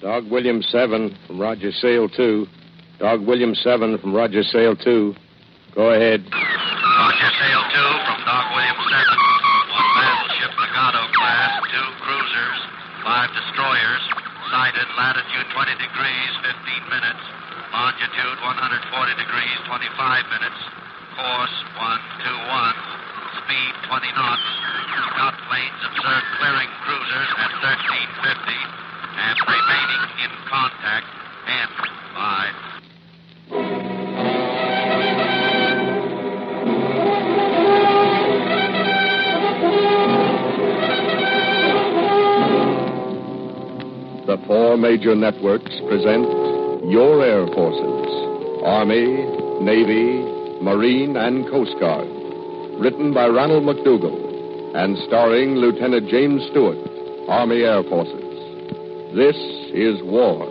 Dog William 7 from Roger Sale 2. Dog William 7 from Roger Sale 2. Go ahead. Roger Sale 2 from Dog William 7. One battleship Nagato class, 2 cruisers, 5 destroyers. Sighted latitude 20 degrees, 15 minutes. Longitude 140 degrees, 25 minutes. Course 121. Speed 20 knots. Scout planes observed clearing cruisers at 1350 and remaining in contact. End. Bye. The 4 major networks present Your Air Forces, Army, Navy, Marine, and Coast Guard. Written by Ronald McDougall and starring Lieutenant James Stewart, Army Air Forces. This is War.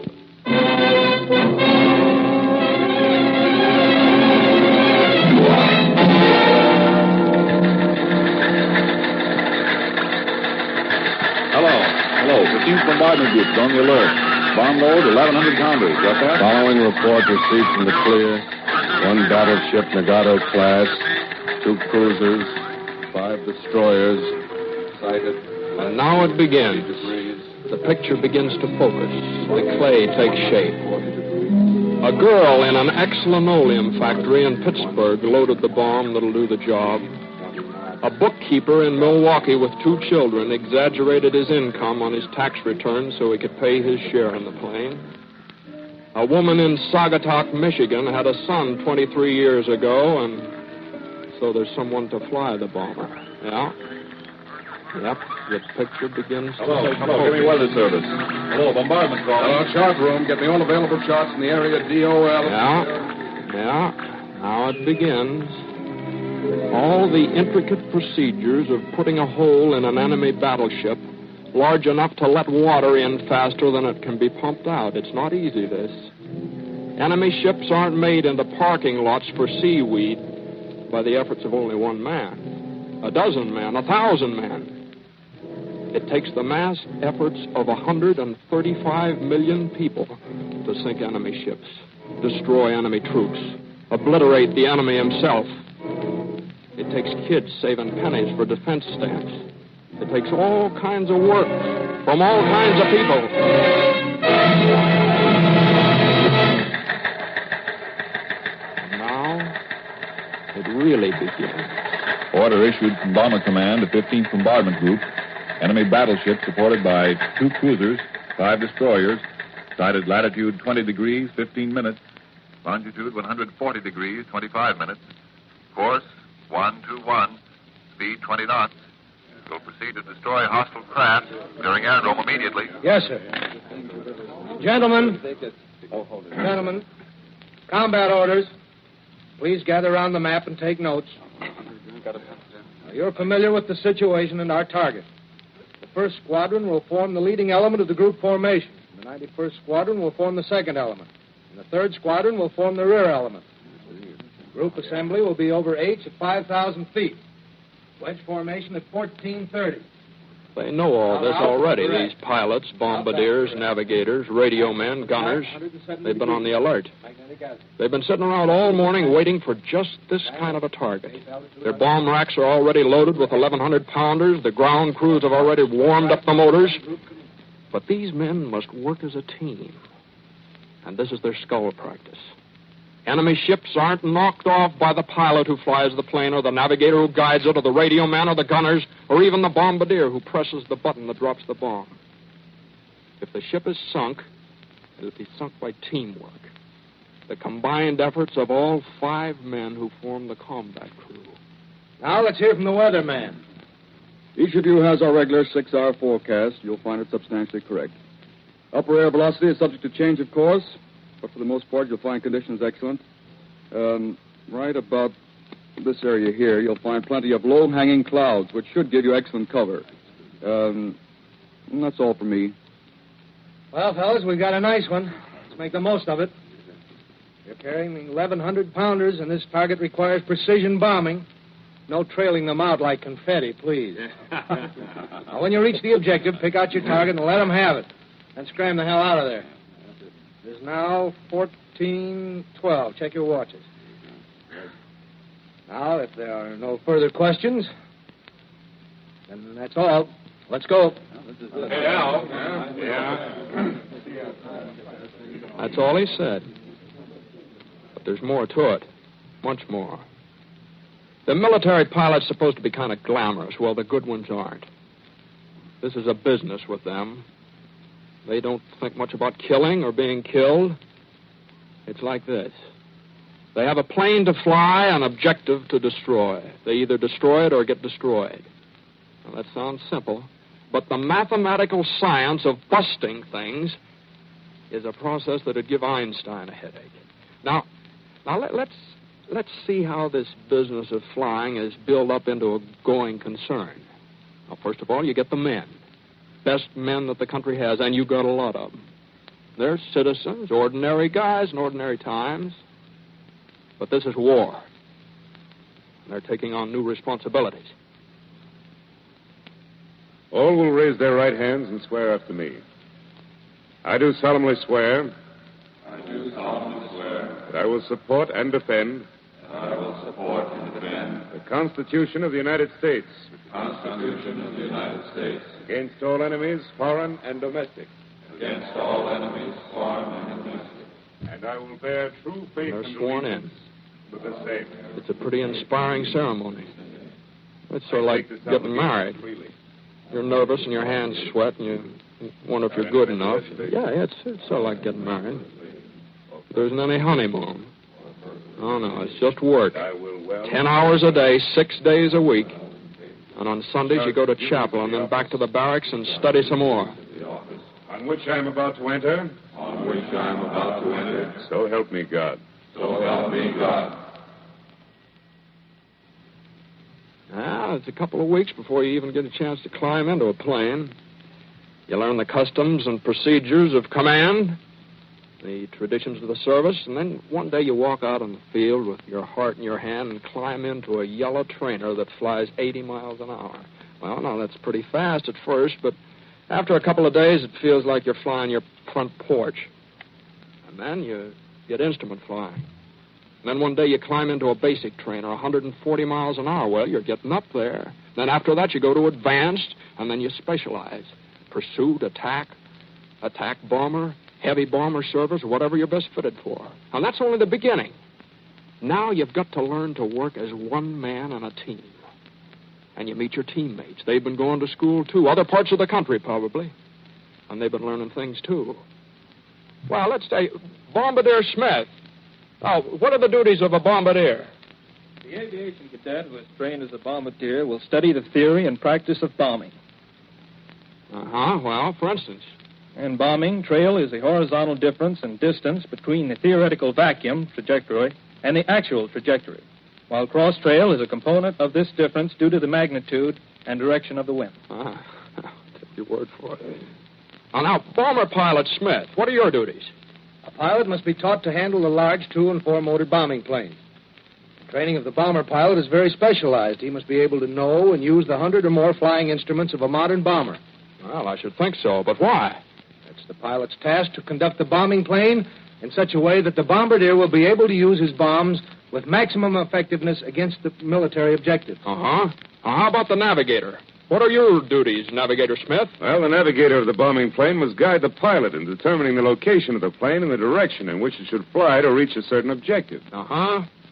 Hello, 15th Bombardment Group, on the alert. Bomb load, 1,100 pounders. Got that? Following report received from the clear. 1 battleship Nagato class, 2 cruisers, 5 destroyers. Sighted. And now it begins. The picture begins to focus. The clay takes shape. A girl in an ex-linoleum factory in Pittsburgh loaded the bomb that'll do the job. A bookkeeper in Milwaukee with 2 children exaggerated his income on his tax return so he could pay his share in the plane. A woman in Saugatuck, Michigan had a son 23 years ago, and so there's someone to fly the bomber. Yeah. Yep, the picture begins to Hello, give me weather service. Hello, bombardment call. Hello, chart room. Get me all available charts in the area DOL. Yeah. Now it begins. All the intricate procedures of putting a hole in an enemy battleship large enough to let water in faster than it can be pumped out. It's not easy, this. Enemy ships aren't made into parking lots for seaweed by the efforts of only 1 man, 12 men, 1,000 men. It takes the mass efforts of 135 million people to sink enemy ships, destroy enemy troops, obliterate the enemy himself. It takes kids saving pennies for defense stamps. It takes all kinds of work from all kinds of people. And now, it really begins. Order issued from Bomber Command to 15th Bombardment Group. Enemy battleship supported by 2 cruisers, 5 destroyers. Sighted latitude 20 degrees, 15 minutes. Longitude 140 degrees, 25 minutes. Course 121. Speed 20 knots. Will proceed to destroy hostile craft during aerodrome immediately. Yes, sir. Gentlemen, combat orders. Please gather around the map and take notes. Now, you're familiar with the situation and our target. The 1st Squadron will form the leading element of the group formation. The 91st Squadron will form the 2nd element. And the 3rd Squadron will form the rear element. Group assembly will be over H at 5,000 feet. Wedge formation at 1430. They know all this already, these pilots, bombardiers, navigators, radio men, gunners. They've been on the alert. They've been sitting around all morning waiting for just this kind of a target. Their bomb racks are already loaded with 1,100 pounders. The ground crews have already warmed up the motors. But these men must work as a team. And this is their skull practice. Enemy ships aren't knocked off by the pilot who flies the plane or the navigator who guides it or the radio man or the gunners or even the bombardier who presses the button that drops the bomb. If the ship is sunk, it'll be sunk by teamwork. The combined efforts of all 5 men who form the combat crew. Now let's hear from the weatherman. Each of you has our regular 6-hour forecast. You'll find it substantially correct. Upper air velocity is subject to change, of course, but for the most part, you'll find conditions excellent. Right about this area here, you'll find plenty of low-hanging clouds, which should give you excellent cover. And that's all for me. Well, fellas, we've got a nice one. Let's make the most of it. You're carrying 1,100 pounders, and this target requires precision bombing. No trailing them out like confetti, please. Now, when you reach the objective, pick out your target and let them have it. Then scram the hell out of there. It is now 14:12. Check your watches. Now, if there are no further questions, then that's all. Let's go. Hey, Al. Yeah. That's all he said. But there's more to it. Much more. The military pilot's supposed to be kind of glamorous. Well, the good ones aren't. This is a business with them. They don't think much about killing or being killed. It's like this. They have a plane to fly, an objective to destroy. They either destroy it or get destroyed. Now, that sounds simple, but the mathematical science of busting things is a process that would give Einstein a headache. Now let's see how this business of flying is built up into a going concern. Now, first of all, you get the men. Best men that the country has, and you got a lot of them. They're citizens, ordinary guys in ordinary times. But this is war. And they're taking on new responsibilities. All will raise their right hands and swear after me. I do solemnly swear. That I will support and defend. The Constitution of the United States. Against all enemies, foreign and domestic. And I will bear true faith They're and sworn in. allegiance to the same. It's a pretty inspiring ceremony. It's sort of like getting married. You're nervous and your hands sweat and you wonder if you're good enough. Yeah, it's sort of like getting married. There isn't any honeymoon. Oh, no, it's just work. 10 hours a day, 6 days a week. And on Sundays you go to chapel and then back to the barracks and study some more. On which I am about to enter. So help me God. Now, it's a couple of weeks before you even get a chance to climb into a plane. You learn the customs and procedures of command, the traditions of the service, and then one day you walk out on the field with your heart in your hand and climb into a yellow trainer that flies 80 miles an hour. Well, now, that's pretty fast at first, but after a couple of days, it feels like you're flying your front porch. And then you get instrument flying. And then one day you climb into a basic trainer, 140 miles an hour. Well, you're getting up there. Then after that, you go to advanced, and then you specialize. Pursuit, attack bomber, heavy bomber service, whatever you're best fitted for. And that's only the beginning. Now you've got to learn to work as one man on a team. And you meet your teammates. They've been going to school, too. Other parts of the country, probably. And they've been learning things, too. Well, let's say, Bombardier Smith. Now, what are the duties of a bombardier? The aviation cadet who is trained as a bombardier will study the theory and practice of bombing. Well, for instance? In bombing, trail is the horizontal difference in distance between the theoretical vacuum trajectory and the actual trajectory, while cross trail is a component of this difference due to the magnitude and direction of the wind. Take your word for it. Now, bomber pilot Smith, what are your duties? A pilot must be taught to handle a large 2- and 4-motor bombing plane. The training of the bomber pilot is very specialized. He must be able to know and use the 100 or more flying instruments of a modern bomber. Well, I should think so, but why? It's the pilot's task to conduct the bombing plane in such a way that the bombardier will be able to use his bombs with maximum effectiveness against the military objective. How about the navigator? What are your duties, Navigator Smith? Well, the navigator of the bombing plane must guide the pilot in determining the location of the plane and the direction in which it should fly to reach a certain objective.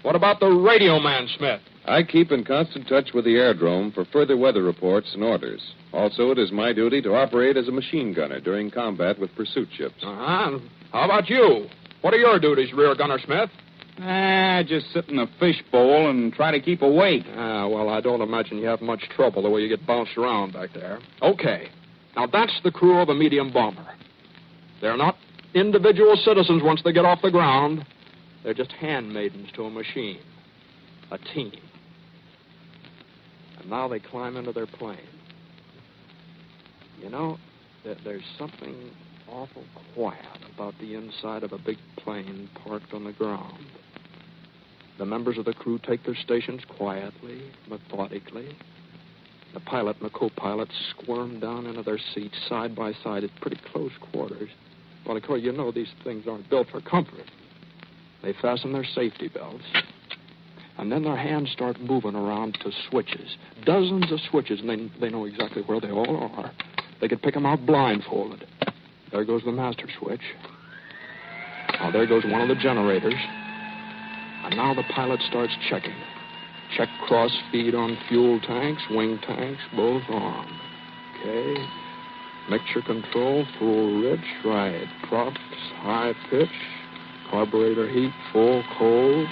What about the radio man, Smith? I keep in constant touch with the aerodrome for further weather reports and orders. Also, it is my duty to operate as a machine gunner during combat with pursuit ships. How about you? What are your duties, Rear Gunner Smith? Just sit in a fishbowl and try to keep awake. Well, I don't imagine you have much trouble the way you get bounced around back there. Okay. Now, that's the crew of a medium bomber. They're not individual citizens once they get off the ground. They're just handmaidens to a machine. A team. And now they climb into their plane. You know, there's something awful quiet about the inside of a big plane parked on the ground. The members of the crew take their stations quietly, methodically. The pilot and the co-pilot squirmed down into their seats side by side at pretty close quarters. Well, of course, you know these things aren't built for comfort. They fasten their safety belts. And then their hands start moving around to switches. Dozens of switches, and they know exactly where they all are. They could pick them out blindfolded. There goes the master switch. Now, there goes one of the generators. And now the pilot starts checking. Check cross feed on fuel tanks, wing tanks, both on. Okay. Mixture control, full rich, right. Props, high pitch. Carburetor heat, full cold.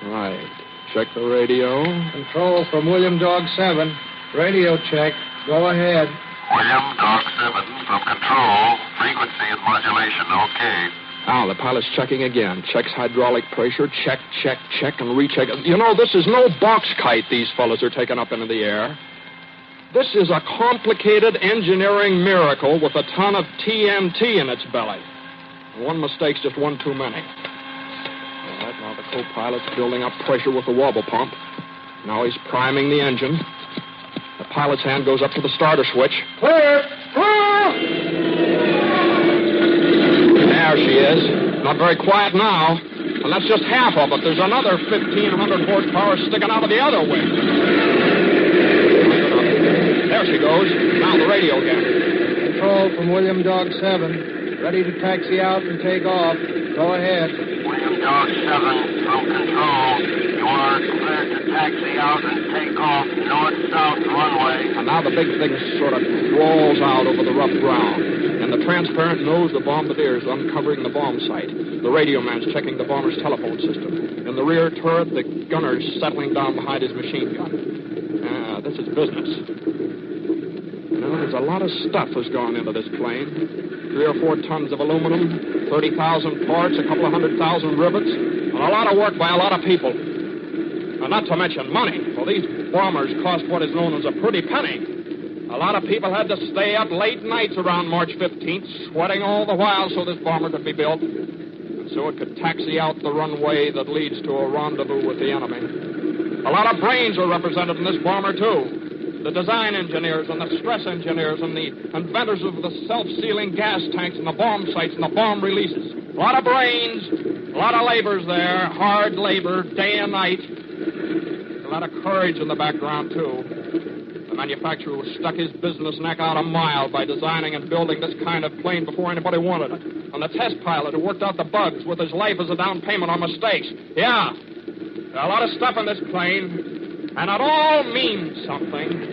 Right. Check the radio. Control from William Dog 7. Radio check. Go ahead. William Dog 7 from control. Frequency and modulation, okay. Now, the pilot's checking again. Checks hydraulic pressure. Check, check, check, and recheck. You know, this is no box kite these fellas are taking up into the air. This is a complicated engineering miracle with a ton of TNT in its belly. One mistake's just one too many. All right, now the co-pilot's building up pressure with the wobble pump. Now he's priming the engine. The pilot's hand goes up to the starter switch. Clear! There she is. Not very quiet now. And that's just half of it. There's another 1,500 horsepower sticking out of the other wing. There she goes. Now the radio again. Control from William Dog 7. Ready to taxi out and take off. Go ahead. William Dog 7 from control. You are cleared to taxi out and take off north-south runway. And now the big thing sort of crawls out over the rough ground. And the transparent nose of the bombardier is uncovering the bomb site. The radio man's checking the bomber's telephone system. In the rear turret, the gunner's settling down behind his machine gun. This is business. You know, there's a lot of stuff has gone into this plane. 3 or 4 tons of aluminum, 30,000 parts, a couple of 100,000 rivets, and a lot of work by a lot of people. And not to mention money. Well, these bombers cost what is known as a pretty penny. A lot of people had to stay up late nights around March 15th, sweating all the while so this bomber could be built, and so it could taxi out the runway that leads to a rendezvous with the enemy. A lot of brains were represented in this bomber, too. The design engineers and the stress engineers and the inventors of the self-sealing gas tanks and the bomb sights and the bomb releases. A lot of brains, a lot of labor's there, hard labor, day and night. A lot of courage in the background, too. The manufacturer who stuck his business neck out a mile by designing and building this kind of plane before anybody wanted it. And the test pilot who worked out the bugs with his life as a down payment on mistakes. Yeah, there's a lot of stuff in this plane, and it all means something.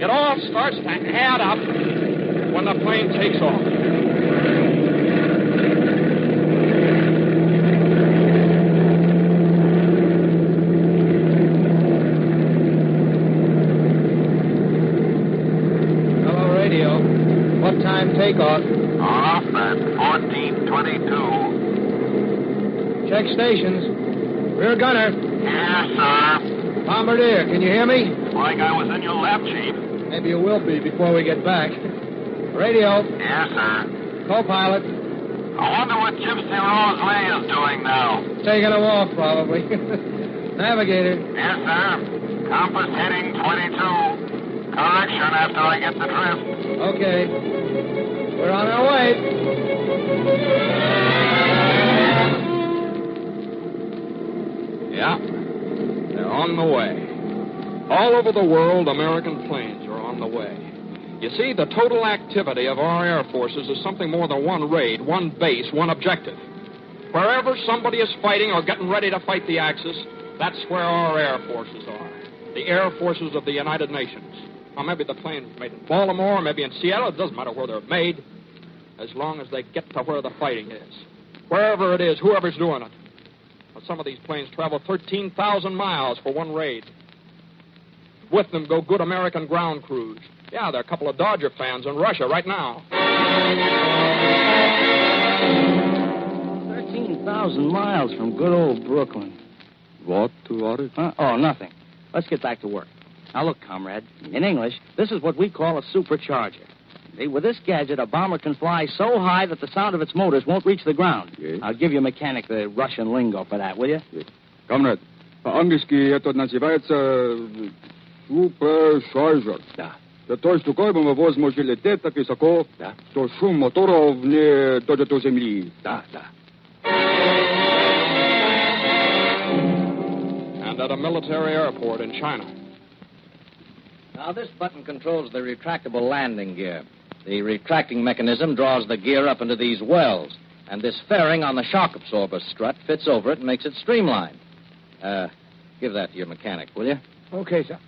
It all starts to add up when the plane takes off. Hello, radio. What time takeoff? Off at 14:22. Check stations. Rear gunner. Yes, sir. Bombardier, can you hear me? Like I was in your lap, Chief. Maybe you will be before we get back. Radio. Yes, sir. Co-pilot. I wonder what Gypsy Rose Lee is doing now. Taking a walk, probably. Navigator. Yes, sir. Compass heading 22. Correction after I get the drift. Okay. We're on our way. Yeah, they're on the way. All over the world, American planes are on the way. You see, the total activity of our air forces is something more than one raid, one base, one objective. Wherever somebody is fighting or getting ready to fight the Axis, that's where our air forces are. The air forces of the United Nations. Now, maybe the plane's made in Baltimore, maybe in Seattle. It doesn't matter where they're made, as long as they get to where the fighting is. Wherever it is, whoever's doing it. Well, some of these planes travel 13,000 miles for one raid. With them go good American ground crews. Yeah, there are a couple of Dodger fans in Russia right now. 13,000 miles from good old Brooklyn. What about it? Huh? Oh, nothing. Let's get back to work. Now, look, comrade. In English, this is what we call a supercharger. See, with this gadget, a bomber can fly so high that the sound of its motors won't reach the ground. Yes. I'll give your mechanic the Russian lingo for that, will you? Yes. Comrade, по-английски это называется Supercharger. Да. Для того, чтобы мы возможно лететь, так высоко, Да. что шум моторов не дойдет до земли. Да, да. And at a military airport in China. Now, this button controls the retractable landing gear. The retracting mechanism draws the gear up into these wells, and this fairing on the shock absorber strut fits over it and makes it streamlined. Give that to your mechanic, will you? Okay, sir.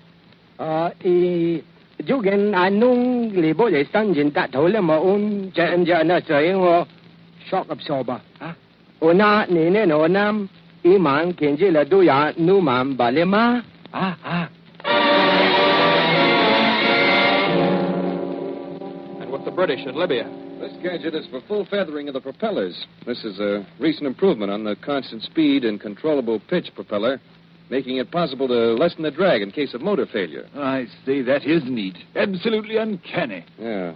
Chú gần anh nung lì bố để sang diện tạ thổi là mà ôn chạy giờ nó sợi ngô shock absorber. Ôn na nè nè nô nam ý mạng kiến chỉ là đôi à nu mạng bà lê ma. And with the British in Libya. This gadget is for full feathering of the propellers. This is a recent improvement on the constant speed and controllable pitch propeller, making it possible to lessen the drag in case of motor failure. I say, that is neat. Absolutely uncanny. Yeah.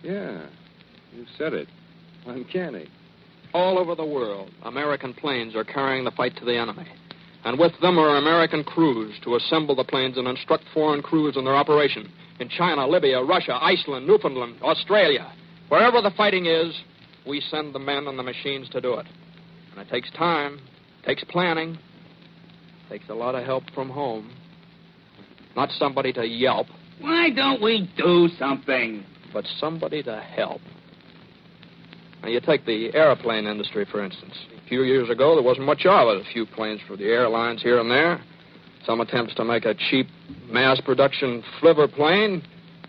You said it. Uncanny. All over the world, American planes are carrying the fight to the enemy. And with them are American crews to assemble the planes and instruct foreign crews in their operation. In China, Libya, Russia, Iceland, Newfoundland, Australia. Wherever the fighting is, we send the men and the machines to do it. And it takes time, takes planning, takes a lot of help from home. Not somebody to yelp. Why don't we do something? But somebody to help. Now, you take the airplane industry, for instance. A few years ago, there wasn't much of it. A few planes for the airlines here and there. Some attempts to make a cheap mass-production flivver plane.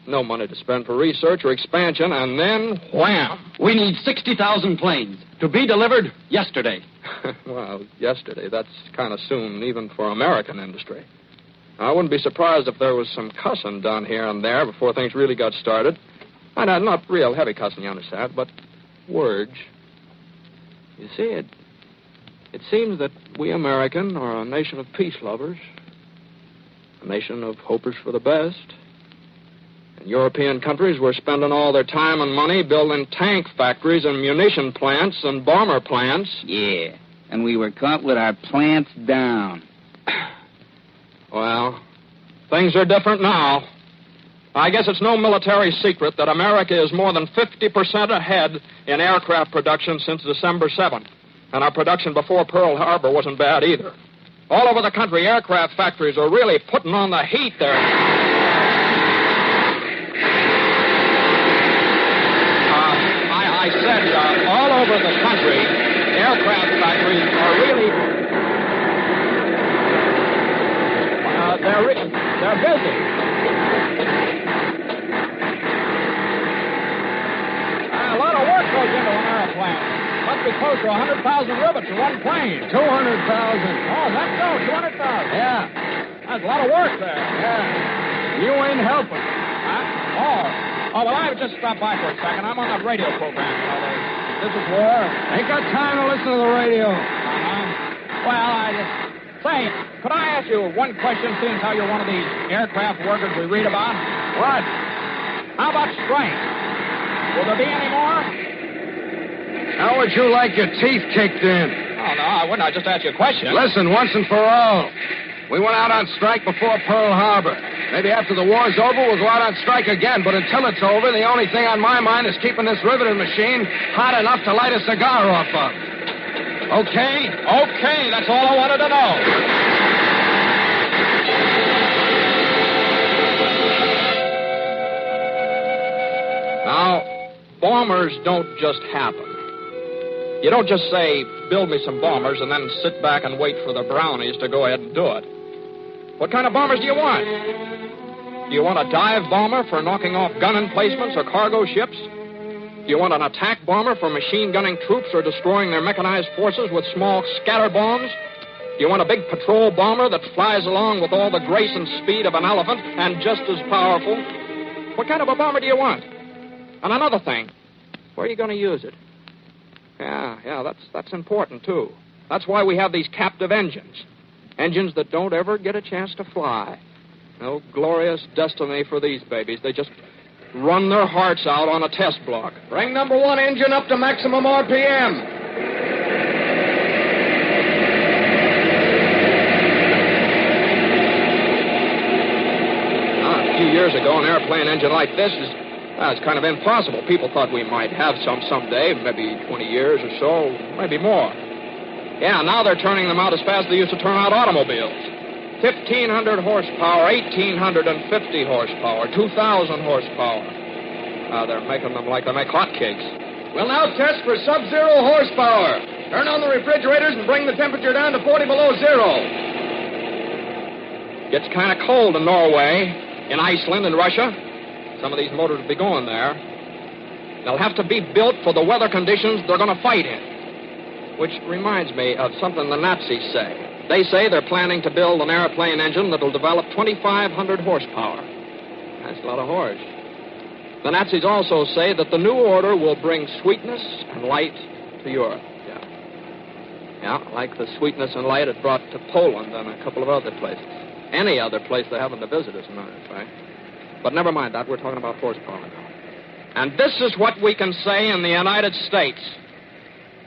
No money to spend for research or expansion, and then, wham! We need 60,000 planes to be delivered yesterday. Well, yesterday, that's kind of soon, even for American industry. I wouldn't be surprised if there was some cussing done here and there before things really got started. And not real heavy cussing, you understand, but words. You see, it seems that we American are a nation of peace lovers, a nation of hopers for the best. In European countries, we're spending all their time and money building tank factories and munition plants and bomber plants. Yeah, and we were caught with our plants down. Well, things are different now. I guess it's no military secret that America is more than 50% ahead in aircraft production since December 7th. And our production before Pearl Harbor wasn't bad either. All over the country, aircraft factories are really putting on the heat there. I said all over the country, aircraft factories are really... they're busy. A lot of work goes into an airplane. Must be close to 100,000 rivets in one plane. 200,000. Oh, that's so, 200,000. Yeah. That's a lot of work there. Yeah. You ain't helping. Huh? Oh, well, I just stopped by for a second. I'm on that radio program. This is war. Ain't got time to listen to the radio. Well, I just... Say, could I ask you one question, seeing how you're one of these aircraft workers we read about? What? How about strike? Will there be any more? How would you like your teeth kicked in? Oh, no, I wouldn't. I just asked you a question. Listen, once and for all. We went out on strike before Pearl Harbor. Maybe after the war's over, we'll go out on strike again. But until it's over, the only thing on my mind is keeping this riveting machine hot enough to light a cigar off of. Okay? Okay, that's all I wanted to know. Now, bombers don't just happen. You don't just say, build me some bombers, and then sit back and wait for the brownies to go ahead and do it. What kind of bombers do you want? Do you want a dive bomber for knocking off gun emplacements or cargo ships? Do you want an attack bomber for machine gunning troops or destroying their mechanized forces with small scatter bombs? Do you want a big patrol bomber that flies along with all the grace and speed of an elephant and just as powerful? What kind of a bomber do you want? And another thing, where are you going to use it? Yeah, that's important, too. That's why we have these captive engines. Engines that don't ever get a chance to fly. No glorious destiny for these babies. They just run their hearts out on a test block. Bring number one engine up to maximum RPM. few years ago, an airplane engine like this is, it's kind of impossible. People thought we might have some someday, maybe 20 years or so, maybe more. Yeah, now they're turning them out as fast as they used to turn out automobiles. 1,500 horsepower, 1,850 horsepower, 2,000 horsepower. They're making them like they make hotcakes. We'll now test for sub-zero horsepower. Turn on the refrigerators and bring the temperature down to 40 below zero. Gets kind of cold in Norway, in Iceland, and Russia. Some of these motors will be going there. They'll have to be built for the weather conditions they're going to fight in. Which reminds me of something the Nazis say. They say they're planning to build an airplane engine that'll develop 2,500 horsepower. That's a lot of horse. The Nazis also say that the new order will bring sweetness and light to Europe. Yeah, like the sweetness and light it brought to Poland and a couple of other places. Any other place they happen to visit, as a matter of fact. But never mind that. We're talking about horsepower now. And this is what we can say in the United States.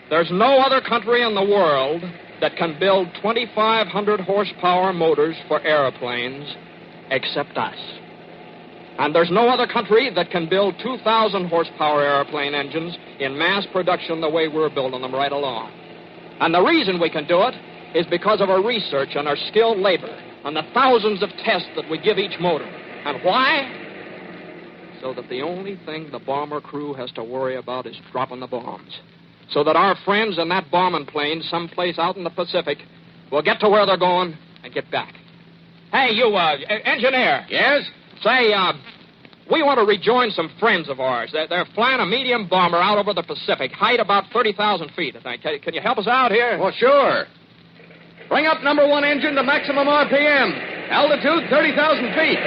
There's no other country in the world that can build 2,500 horsepower motors for airplanes except us. And there's no other country that can build 2,000 horsepower airplane engines in mass production the way we're building them right along. And the reason we can do it is because of our research and our skilled labor and the thousands of tests that we give each motor. And why? So that the only thing the bomber crew has to worry about is dropping the bombs. So that our friends in that bombing plane someplace out in the Pacific will get to where they're going and get back. Hey, you, engineer. Yes? Say, we want to rejoin some friends of ours. They're flying a medium bomber out over the Pacific, height about 30,000 feet, I think. Can you help us out here? Well, sure. Bring up number one engine to maximum RPM. Altitude 30,000 feet.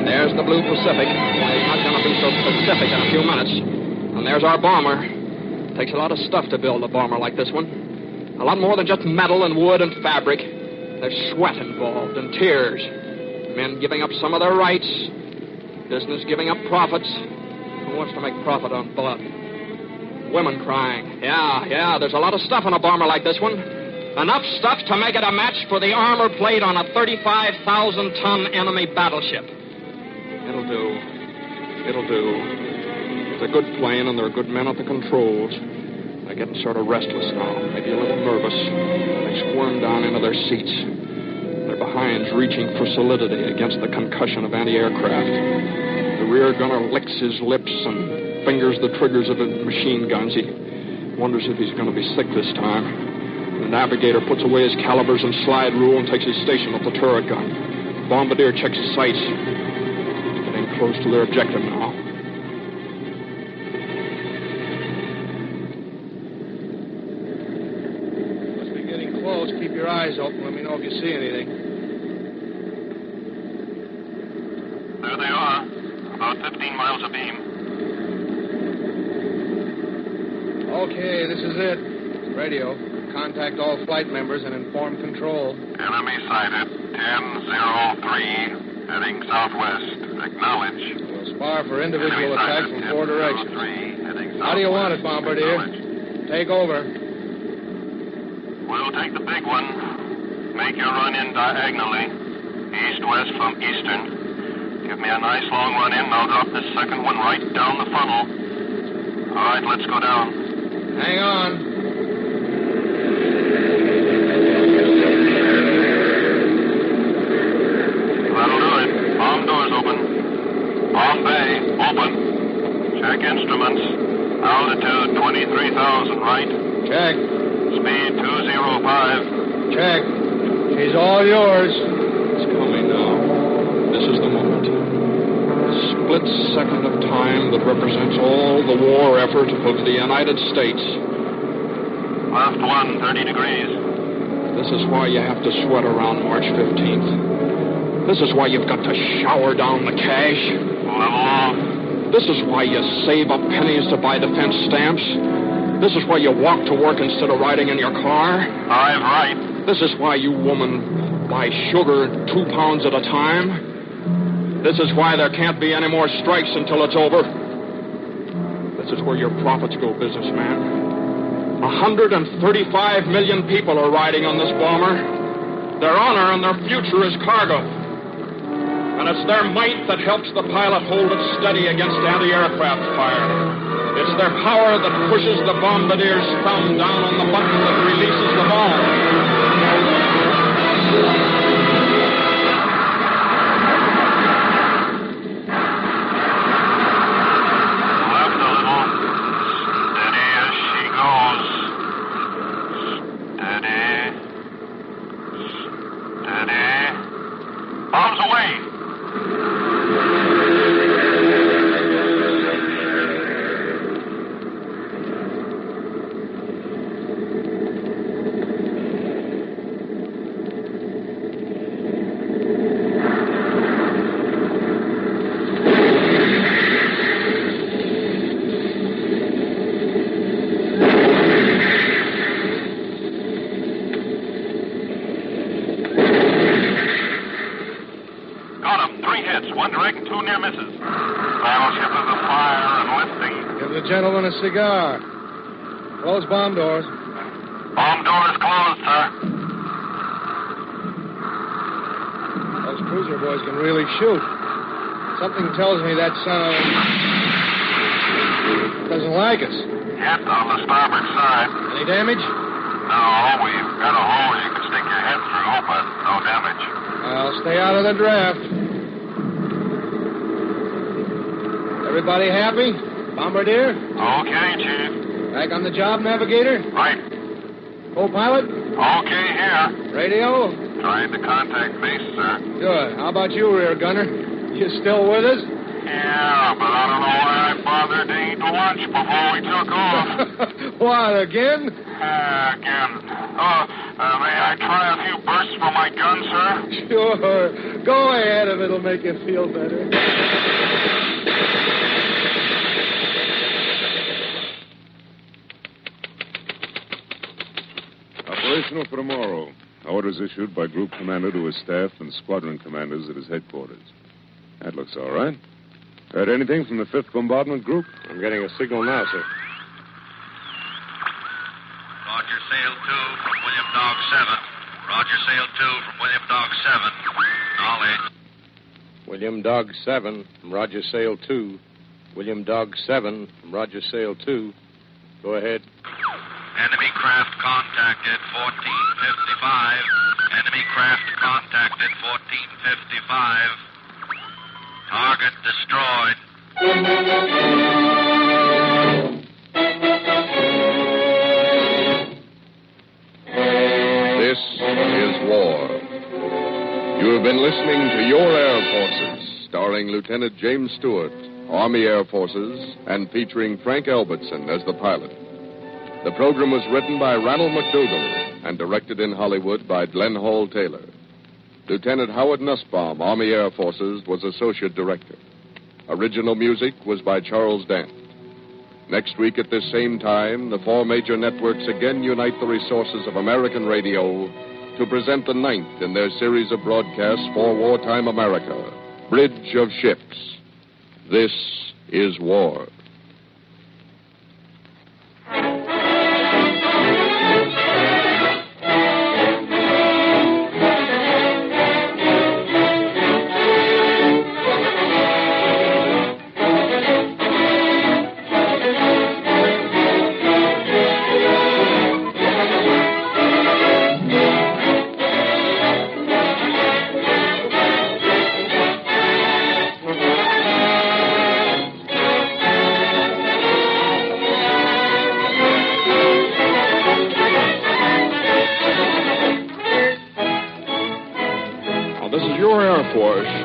There's the blue Pacific. It's not going to be so Pacific in a few minutes. And there's our bomber. Takes a lot of stuff to build a bomber like this one. A lot more than just metal and wood and fabric. There's sweat involved and tears. Men giving up some of their rights. Business giving up profits. Who wants to make profit on blood? Women crying. Yeah, there's a lot of stuff in a bomber like this one. Enough stuff to make it a match for the armor plate on a 35,000-ton enemy battleship. It'll do. It's a good plane, and there are good men at the controls. They're getting sort of restless now, maybe a little nervous. They squirm down into their seats. Their behinds reaching for solidity against the concussion of anti-aircraft. The rear gunner licks his lips and fingers the triggers of the machine guns. He wonders if he's going to be sick this time. The navigator puts away his calibers and slide rule and takes his station at the turret gun. The bombardier checks his sights. Getting close to their objective now. Must be getting close. Keep your eyes open. Let me know if you see anything. There they are. About 15 miles abeam. Okay, this is it. Radio. Contact all flight members and inform control. Enemy sighted. 1003. Heading southwest. Acknowledge. We'll spar for individual attacks from four directions. How do you want it, Bombardier? Take over. We'll take the big one. Make your run in diagonally. East-west from eastern. Give me a nice long run in, and I'll drop this second one right down the funnel. All right, let's go down. Hang on. That'll do it. Bomb doors open. Bomb bay open. Check instruments. Altitude 23,000, right? Check. Speed 205. Check. She's all yours. It's coming now. This is the moment. A split second of time that represents all the war effort of the United States. Left 30 degrees. This is why you have to sweat around March 15th. This is why you've got to shower down the cash. Level off. This is why you save up pennies to buy defense stamps. This is why you walk to work instead of riding in your car. 5 right. This is why you women buy sugar 2 pounds at a time. This is why there can't be any more strikes until it's over. This is where your profits go, businessman. 135 million people are riding on this bomber. Their honor and their future is cargo. And it's their might that helps the pilot hold it steady against anti-aircraft fire. It's their power that pushes the bombardier's thumb down on the button that releases the bomb. Cigar. Close bomb doors. Bomb doors closed, sir. Those cruiser boys can really shoot. Something tells me that son of doesn't like us. Hit on the starboard side. Any damage? No, we've got a hole you can stick your head through, but no damage. I'll stay out of the draft. Everybody happy? Bombardier? Okay, Chief. Back on the job, Navigator? Right. Co-pilot? Okay, here. Radio? Trying to contact base, sir. Good. How about you, rear gunner? You still with us? Yeah, but I don't know why I bothered to eat lunch before we took off. What, again? Again. May I try a few bursts from my gun, sir? Sure. Go ahead if it'll make you feel better. Operational for tomorrow. Orders issued by group commander to his staff and squadron commanders at his headquarters. That looks all right. Heard anything from the 5th Bombardment Group? I'm getting a signal now, sir. Roger, sail 2 from William Dog 7. Roger, sail 2 from William Dog 7. Knowledge. William Dog 7 from Roger Sail 2. William Dog 7 from Roger Sail 2. Go ahead. Enemy craft contacted 1455. Enemy craft contacted 1455. Target destroyed. This is war. You have been listening to Your Air Forces, starring Lieutenant James Stewart, Army Air Forces, and featuring Frank Albertson as the pilot. The program was written by Ranald McDougall and directed in Hollywood by Glenn Hall Taylor. Lieutenant Howard Nussbaum, Army Air Forces, was Associate Director. Original music was by Charles Dant. Next week at this same time, the 4 major networks again unite the resources of American radio to present the 9th in their series of broadcasts for wartime America, Bridge of Ships. This is war.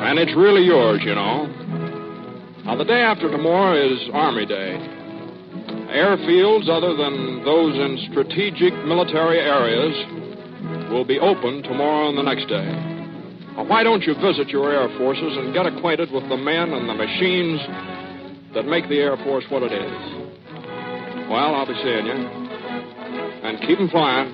And it's really yours, you know. Now, the day after tomorrow is Army Day. Airfields other than those in strategic military areas will be open tomorrow and the next day. Now, why don't you visit your Air Forces and get acquainted with the men and the machines that make the Air Force what it is? Well, I'll be seeing you. And keep 'em flying.